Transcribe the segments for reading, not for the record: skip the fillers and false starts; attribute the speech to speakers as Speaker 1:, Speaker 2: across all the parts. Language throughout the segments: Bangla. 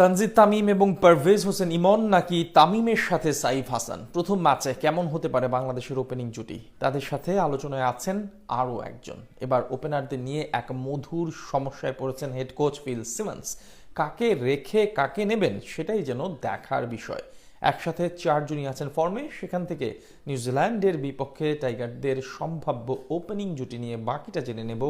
Speaker 1: তানজিদ তামিম এবং পারভেজ হোসেন ইমন নাকি তামিমের সাথে সাইফ হাসান প্রথম ম্যাচে কেমন হতে পারে বাংলাদেশের ওপেনিং জুটি, তাদের সাথে আলোচনায় আছেন আরও একজন। এবার ওপেনারদের নিয়ে এক মধুর সমস্যায় পড়েছেন হেড কোচ ফিল সিমন্স। কাকে রেখে কাকে নেবেন সেটাই যেন দেখার বিষয়। একসাথে চারজনই আছেন ফর্মে, সেখান থেকে নিউজিল্যান্ডের বিপক্ষে টাইগারদের সম্ভাব্য ওপেনিং জুটি নিয়ে বাকিটা জেনে নেব।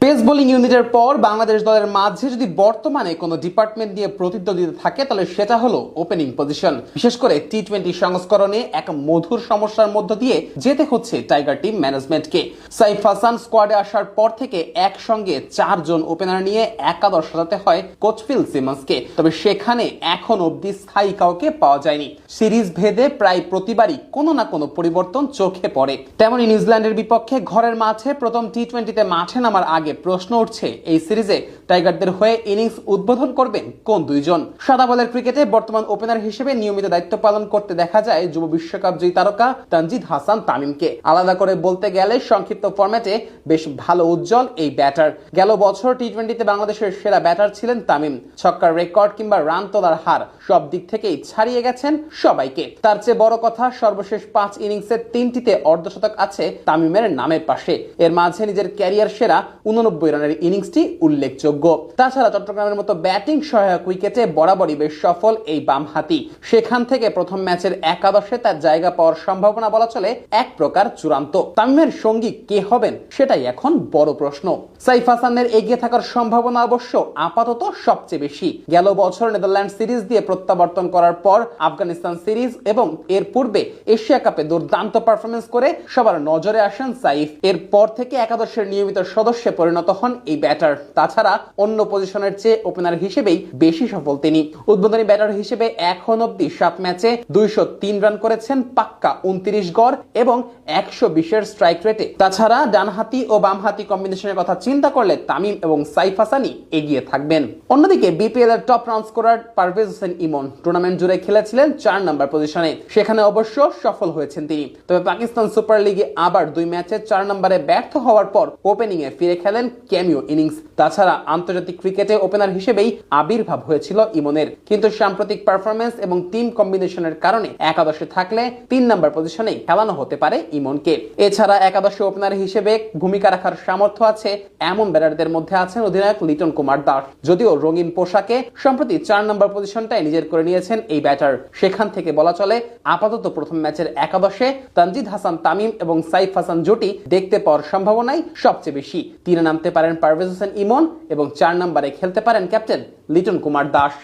Speaker 2: পেস বোলিং ইউনিটের পর বাংলাদেশ দলের মাঝে যদি বর্তমানে কোনো ডিপার্টমেন্ট নিয়ে প্রতিদ্বন্দ্বিতা থাকে তাহলে সেটা হলো ওপেনিং পজিশন। বিশেষ করে টি-20 সংস্করণে এক মধুর সমস্যার মধ্য দিয়ে যেতে হচ্ছে টাইগার টিম ম্যানেজমেন্টকে। সাইফ হাসান স্কোয়াডে আসার পর থেকে একসঙ্গে চারজন ওপেনার নিয়ে একাদশ সাজাতে হয় কোচ ফিল সিমন্সকে। তবে সেখানে এখন অব্দি স্থায়ী কাউকে পাওয়া যায়নি। সিরিজ ভেদে প্রায় প্রতিবারই কোনো না কোনো পরিবর্তন চোখে পড়ে। তেমনই নিউজিল্যান্ডের বিপক্ষে ঘরের মাঠে প্রথম টি-20তে মাঠে নামার আগে প্রশ্ন উঠছে এই সিরিজে টাইগারদের হয়ে ইনিংস উদ্বোধন করবেন কোন দুইজন। সাদা বলের ক্রিকেটে বর্তমান ওপেনার হিসেবে নিয়মিত দায়িত্ব পালন করতে দেখা যায় যুব বিশ্বকাপ জয়ী তারকা তানজিদ হাসান তামিমকে। আলাদা করে বলতে গেলে সংক্ষিপ্ত ফরম্যাটে বেশ ভালো উজ্জ্বল এই ব্যাটার। গেল বছর টি-20তে বাংলাদেশের সেরা ব্যাটার ছিলেন তামিম। ছক্কার রেকর্ড কিংবা রান তোলার হার সব দিক থেকেই ছাড়িয়ে গেছেন সবাইকে। তার চেয়ে বড় কথা, সর্বশেষ 5 ইনিংসের 3টিতে অর্ধশতক আছে তামিমের নামের পাশে। এর মাঝে নিজের ক্যারিয়ার সেরা 89 রানের ইনিংসটি উল্লেখযোগ্য। তাছাড়া চট্টগ্রামের মতো ব্যাটিং সহায়ক উইকেটে বরাবরই বেশ সফল এই বামহাতি। সেখান থেকে প্রথম ম্যাচের একাদশে তার জায়গা পাওয়ার সম্ভাবনা বলা চলে এক প্রকার চূড়ান্ত। তামিমের সঙ্গী কে হবেন সেটাই এখন বড় প্রশ্ন। সাইফ হাসানের এগিয়ে থাকার সম্ভাবনা অবশ্য আপাতত সবচেয়ে বেশি। গেল বছর নেদারল্যান্ড সিরিজ দিয়ে প্রত্যাবর্তন করার পর আফগানিস্তান সিরিজ এবং এর পূর্বে এশিয়া কাপে দুর্দান্ত পারফরমেন্স করে সবার নজরে আসেন সাইফ। এরপর থেকে একাদশের নিয়মিত সদস্যে পরিণত হন এই ব্যাটার। তাছাড়া অন্য পজিশনের চেয়ে ওপেনার হিসেবেই বেশি সফল তিনি। উদ্বোধনী ব্যাটার হিসেবে এখন অব্দি 7 ম্যাচে 203 রান করেছেন, পাক্কা 29 গড় এবং 120-এর স্ট্রাইক রেটে। তাছাড়া ডানহাতি ও বামহাতি কম্বিনেশনের কথা চিন্তা করলে তামিম এবং সাইফ হাসানই এগিয়ে থাকবেন। অন্যদিকে বিপিএল এর top run scorer Parvez Hossain Emon tournament জুড়ে খেলেছিলেন 4 নম্বর পজিশনে। সেখানে অবশ্য সফল হয়েছেন তিনি। তবে পাকিস্তান সুপার লিগে আবার 2 ম্যাচে 4 নম্বরে ব্যর্থ হওয়ার পর ওপেনিং এ ফিরে খেলেন ক্যামিও ইনিংস। তাছাড়া আন্তর্জাতিক ক্রিকেটে ওপেনার হিসেবেই আবির্ভাব হয়েছিল ইমনের, কিন্তু সাম্প্রতিক পারফরমেন্স এবং টিম কম্বিনেশনের কারণে একাদশে থাকলে 3 নম্বর পজিশনেই খেলানো হতে পারে ইমনকে। এছাড়া একাদশে ওপেনার হিসেবে ভূমিকা রাখার সামর্থ্য আছে এমন ব্যাটারদের মধ্যে আছেন অধিনায়ক লিটন কুমার দাস। যদিও রঙিন পোশাকে সম্প্রতি 4 নম্বর পজিশনটাই নিজের করে নিয়েছেন এই ব্যাটার। সেখান থেকে বলা চলে আপাতত প্রথম ম্যাচের একাদশে তানজিদ হাসান তামিম এবং সাইফ হাসান জুটি দেখতে পাওয়ার সম্ভাবনাই সবচেয়ে বেশি। 3-এ নামতে পারেন পারভেজ হোসেন ইমন এবং 4 নম্বরে খেলতে পারেন ক্যাপ্টেন লিটন কুমার দাস।